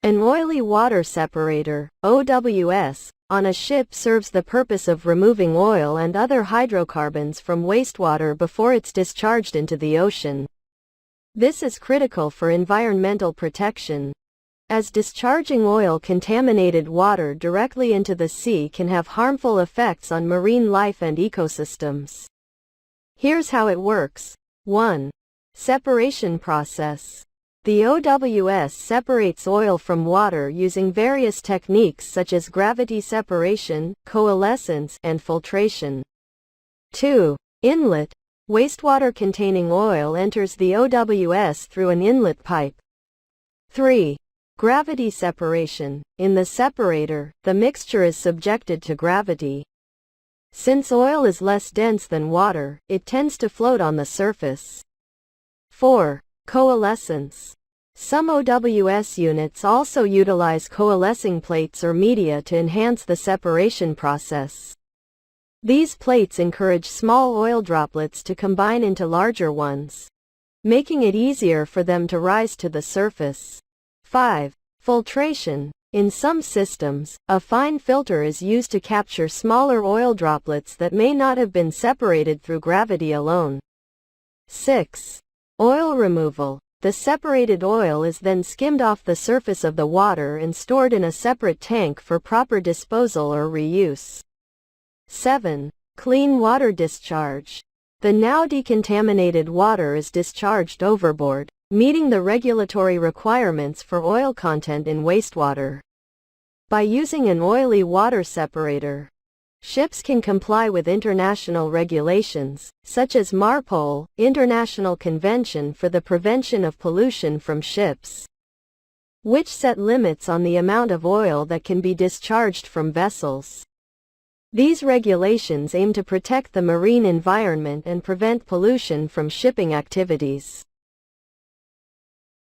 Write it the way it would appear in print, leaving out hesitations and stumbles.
An oily water separator, OWS, on a ship serves the purpose of removing oil and other hydrocarbons from wastewater before it's discharged into the ocean. This is critical for environmental protection, as discharging oil-contaminated water directly into the sea can have harmful effects on marine life and ecosystems. Here's how it works. 1. Separation process. The OWS separates oil from water using various techniques such as gravity separation, coalescence, and filtration. 2. Inlet. Wastewater containing oil enters the OWS through an inlet pipe. 3. Gravity separation. In the separator, the mixture is subjected to gravity. Since oil is less dense than water, it tends to float on the surface. 4. Coalescence. Some OWS units also utilize coalescing plates or media to enhance the separation process. These plates encourage small oil droplets to combine into larger ones, making it easier for them to rise to the surface. 5. Filtration. In some systems, a fine filter is used to capture smaller oil droplets that may not have been separated through gravity alone. 6. Oil removal. The separated oil is then skimmed off the surface of the water and stored in a separate tank for proper disposal or reuse. 7. Clean water discharge. The now decontaminated water is discharged overboard, meeting the regulatory requirements for oil content in wastewater. By using an oily water separator, ships can comply with international regulations, such as MARPOL, International Convention for the Prevention of Pollution from Ships, which set limits on the amount of oil that can be discharged from vessels. These regulations aim to protect the marine environment and prevent pollution from shipping activities.